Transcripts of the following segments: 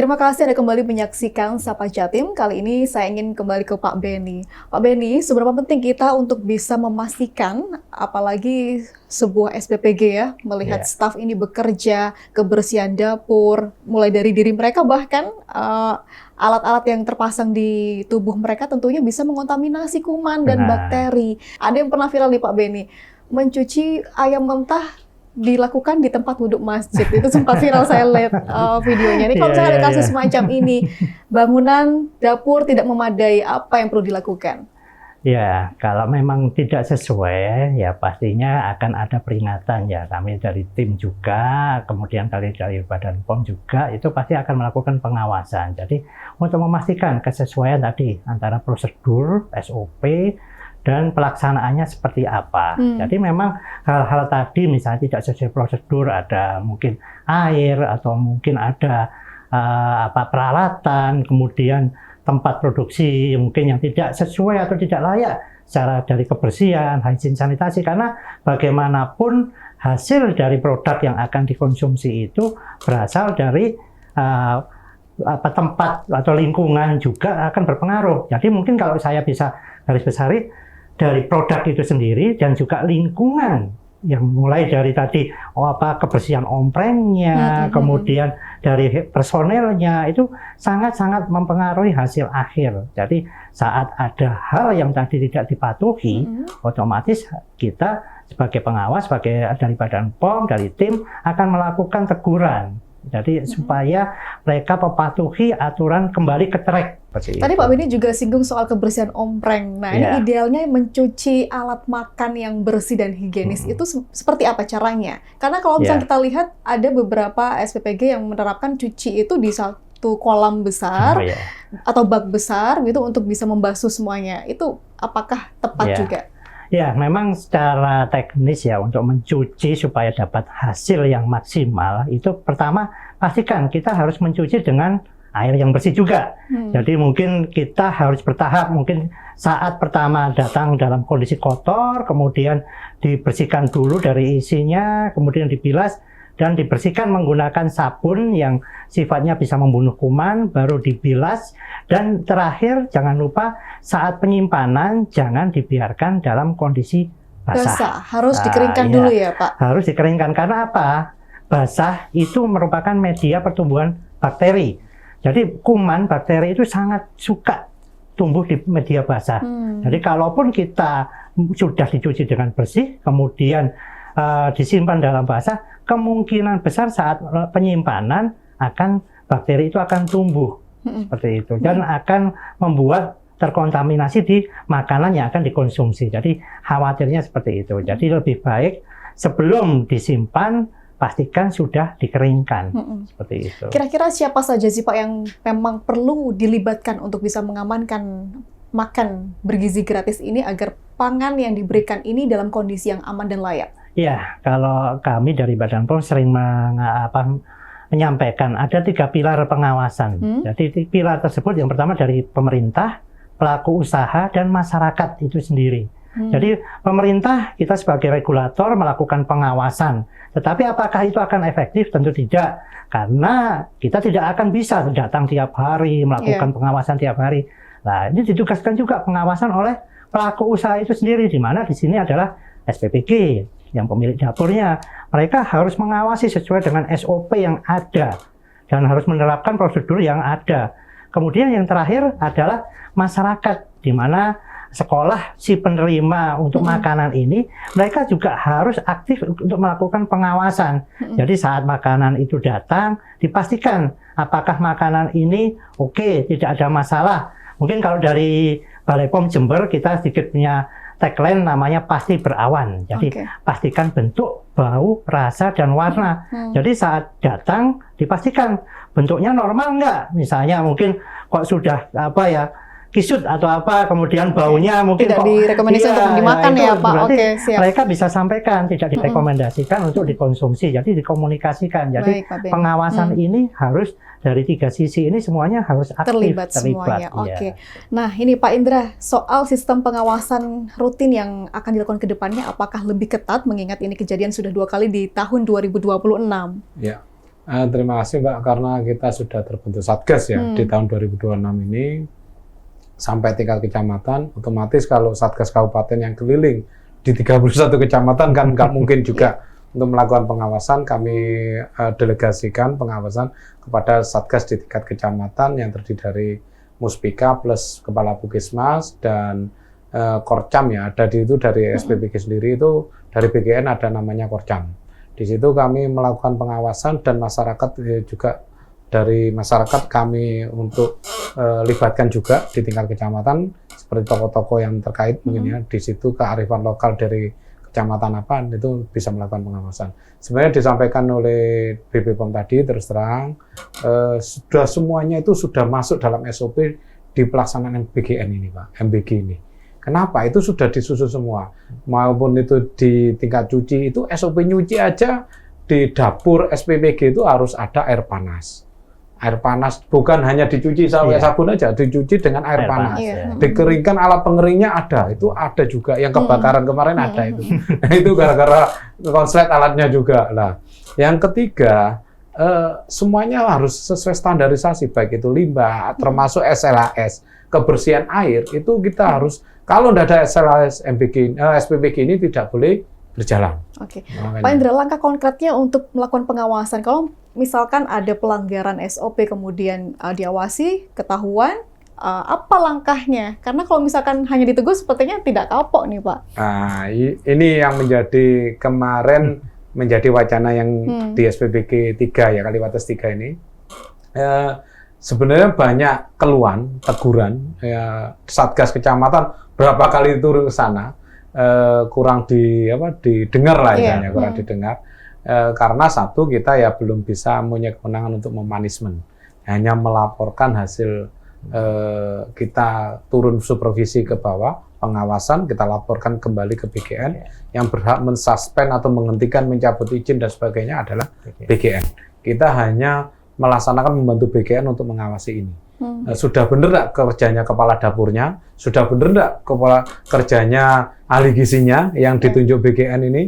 Terima kasih Anda kembali menyaksikan Sapa Jatim. Kali ini saya ingin kembali ke Pak Benny. Pak Benny, seberapa penting kita untuk bisa memastikan, apalagi sebuah SPPG ya, melihat staf ini bekerja, kebersihan dapur, mulai dari diri mereka bahkan alat-alat yang terpasang di tubuh mereka tentunya bisa mengontaminasi kuman dan bakteri. Ada yang pernah viral nih Pak Benny, mencuci ayam mentah dilakukan di tempat wudhu masjid. Itu sempat viral, saya lihat videonya. Ini kalau misalnya ada kasus semacam ini, bangunan dapur tidak memadai, apa yang perlu dilakukan? Ya, kalau memang tidak sesuai, ya pastinya akan ada peringatan ya. Kami dari tim juga, kemudian dari Badan POM juga, itu pasti akan melakukan pengawasan. Jadi untuk memastikan kesesuaian tadi antara prosedur, SOP, dan pelaksanaannya seperti apa. Jadi memang hal-hal tadi misalnya tidak sesuai prosedur, ada mungkin air atau mungkin ada peralatan, kemudian tempat produksi mungkin yang tidak sesuai atau tidak layak secara dari kebersihan, hygiene, sanitasi, karena bagaimanapun hasil dari produk yang akan dikonsumsi itu berasal dari tempat atau lingkungan juga akan berpengaruh. Jadi mungkin kalau saya bisa garis besari dari produk itu sendiri dan juga lingkungan yang mulai dari tadi kebersihan omprengnya, kemudian dari personelnya itu sangat-sangat mempengaruhi hasil akhir. Jadi saat ada hal yang tadi tidak dipatuhi, otomatis kita sebagai pengawas, sebagai dari Badan POM, dari tim akan melakukan teguran. Jadi supaya mereka mematuhi aturan kembali ke track. Tadi Pak Benny juga singgung soal kebersihan ompreng. Nah, ini idealnya mencuci alat makan yang bersih dan higienis itu seperti apa caranya? Karena kalau misalnya kita lihat ada beberapa SPPG yang menerapkan cuci itu di satu kolam besar atau bak besar gitu untuk bisa membasuh semuanya. Itu apakah tepat juga? Ya, memang secara teknis ya untuk mencuci supaya dapat hasil yang maksimal itu pertama pastikan kita harus mencuci dengan air yang bersih juga. Jadi mungkin kita harus bertahap, mungkin saat pertama datang dalam kondisi kotor, kemudian dibersihkan dulu dari isinya, kemudian dibilas dan dibersihkan menggunakan sabun yang sifatnya bisa membunuh kuman, baru dibilas, dan terakhir jangan lupa saat penyimpanan jangan dibiarkan dalam kondisi basah. Harus dikeringkan dulu ya Pak? Harus dikeringkan, karena apa? Basah itu merupakan media pertumbuhan bakteri. Jadi kuman, bakteri itu sangat suka tumbuh di media basah. Jadi kalaupun kita sudah dicuci dengan bersih, kemudian disimpan dalam basah, kemungkinan besar saat penyimpanan bakteri itu akan tumbuh seperti itu dan akan membuat terkontaminasi di makanan yang akan dikonsumsi. Jadi khawatirnya seperti itu. Jadi lebih baik sebelum disimpan pastikan sudah dikeringkan seperti itu. Kira-kira siapa saja sih Pak yang memang perlu dilibatkan untuk bisa mengamankan makan bergizi gratis ini agar pangan yang diberikan ini dalam kondisi yang aman dan layak? Ya, kalau kami dari Badan POM sering menyampaikan ada 3 pilar pengawasan. Jadi pilar tersebut yang pertama dari pemerintah, pelaku usaha, dan masyarakat itu sendiri. Jadi pemerintah kita sebagai regulator melakukan pengawasan. Tetapi apakah itu akan efektif? Tentu tidak. Karena kita tidak akan bisa datang tiap hari, melakukan pengawasan tiap hari. Nah, ini ditugaskan juga pengawasan oleh pelaku usaha itu sendiri, di mana di sini adalah SPPG yang pemilik dapurnya. Mereka harus mengawasi sesuai dengan SOP yang ada dan harus menerapkan prosedur yang ada. Kemudian yang terakhir adalah masyarakat, di mana sekolah si penerima untuk makanan ini, mereka juga harus aktif untuk melakukan pengawasan. Jadi saat makanan itu datang, dipastikan apakah makanan ini oke, tidak ada masalah. Mungkin kalau dari Balai POM Jember kita sedikit punya tagline namanya pasti berawan. Jadi pastikan bentuk, bau, rasa, dan warna. Jadi saat datang dipastikan bentuknya normal enggak. Misalnya mungkin kok sudah kisut atau kemudian baunya mungkin tidak direkomendasikan untuk dimakan ya Pak. Siap. Mereka bisa sampaikan tidak direkomendasikan untuk dikonsumsi. Jadi dikomunikasikan. Jadi pengawasan ini harus dari 3 sisi ini semuanya harus aktif terlibat semuanya. Nah, ini Pak Indra, soal sistem pengawasan rutin yang akan dilakukan ke depannya apakah lebih ketat mengingat ini kejadian sudah 2 kali di tahun 2026? Ya. Terima kasih Mbak, karena kita sudah terbentuk Satgas ya di tahun 2026 ini sampai tingkat kecamatan, otomatis kalau Satgas Kabupaten yang keliling di 31 kecamatan kan nggak mungkin juga untuk melakukan pengawasan. Kami delegasikan pengawasan kepada Satgas di tingkat kecamatan yang terdiri dari Muspika plus Kepala Puskesmas dan Korcam ya, ada di itu dari SPBG sendiri, itu dari BGN ada namanya Korcam. Di situ kami melakukan pengawasan dan masyarakat juga, dari masyarakat kami untuk libatkan juga di tingkat kecamatan seperti tokoh-tokoh yang terkait mungkin ya, di situ kearifan lokal dari kecamatan apa itu bisa melakukan pengawasan. Sebenarnya disampaikan oleh BPOM tadi, terus terang sudah semuanya itu sudah masuk dalam SOP di pelaksanaan BGN ini Pak, MBG ini. Kenapa? Itu sudah disusun semua. Maupun itu di tingkat cuci, itu SOP nyuci aja di dapur SPBG itu harus ada air panas. Air panas bukan hanya dicuci sampai sabun aja, dicuci dengan air panas. Dikeringkan, alat pengeringnya ada. Itu ada juga. Yang kebakaran kemarin ada itu. Itu gara-gara konslet alatnya juga. Nah, yang ketiga, semuanya harus sesuai standarisasi, baik itu limbah, termasuk SLAS. Kebersihan air, itu kita harus, kalau tidak ada SLAS SPBG ini tidak boleh berjalan. Oke. Pak Indra, langkah konkretnya untuk melakukan pengawasan, kalau misalkan ada pelanggaran SOP kemudian diawasi, ketahuan, apa langkahnya? Karena kalau misalkan hanya ditegur sepertinya tidak kapok nih Pak. Nah, ini yang menjadi kemarin menjadi wacana yang di SPBG 3 ya, Kaliwates 3 ini. Sebenarnya banyak keluhan, teguran, ya, Satgas Kecamatan berapa kali turun ke sana, kurang didengar lah istilahnya, kurang didengar. Karena satu, kita ya belum bisa punya kewenangan untuk memanismen, hanya melaporkan hasil kita turun supervisi ke bawah, pengawasan, kita laporkan kembali ke BGN, yang berhak mensuspend atau menghentikan, mencabut izin dan sebagainya adalah BGN. Kita hanya melaksanakan, membantu BGN untuk mengawasi ini. Sudah benar nggak kerjanya kepala dapurnya? Sudah benar nggak kepala kerjanya ahli gizinya yang ditunjuk BGN ini?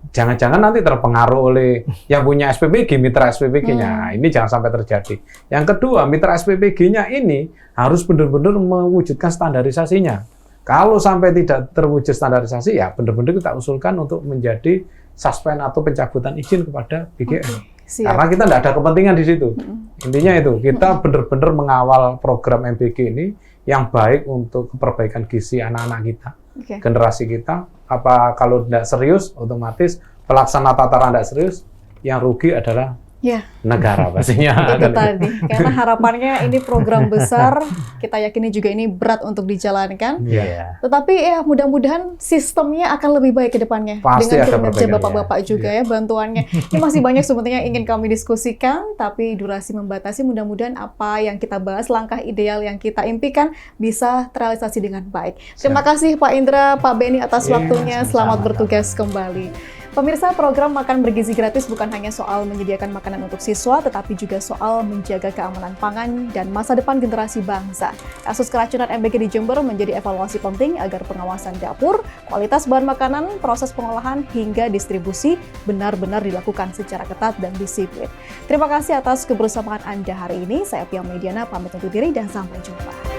Jangan-jangan nanti terpengaruh oleh yang punya SPBG, mitra SPBG-nya. Ini jangan sampai terjadi. Yang kedua, mitra SPBG-nya ini harus benar-benar mewujudkan standarisasinya. Kalau sampai tidak terwujud standarisasi, ya benar-benar kita usulkan untuk menjadi suspend atau pencabutan izin kepada BGN. Karena kita tidak ada kepentingan di situ. Intinya itu, kita benar-benar mengawal program MBG ini yang baik untuk perbaikan gizi anak-anak kita, generasi kita. Apa kalau tidak serius, otomatis pelaksana tataran tidak serius, yang rugi adalah negara pastinya. Itu tadi, karena harapannya ini program besar, kita yakini juga ini berat untuk dijalankan. Tetapi ya mudah-mudahan sistemnya akan lebih baik ke depannya. Pasti dengan kinerja Bapak-Bapak juga ya bantuannya. Ini masih banyak sebetulnya ingin kami diskusikan, tapi durasi membatasi. Mudah-mudahan apa yang kita bahas, langkah ideal yang kita impikan bisa terrealisasi dengan baik. Terima kasih Pak Indra, Pak Beni atas waktunya. Selamat bertugas kembali. Pemirsa, program Makan Bergizi Gratis bukan hanya soal menyediakan makanan untuk siswa, tetapi juga soal menjaga keamanan pangan dan masa depan generasi bangsa. Kasus keracunan MBG di Jember menjadi evaluasi penting agar pengawasan dapur, kualitas bahan makanan, proses pengolahan, hingga distribusi benar-benar dilakukan secara ketat dan disiplin. Terima kasih atas kebersamaan Anda hari ini. Saya Pia Mediana, pamit undur diri dan sampai jumpa.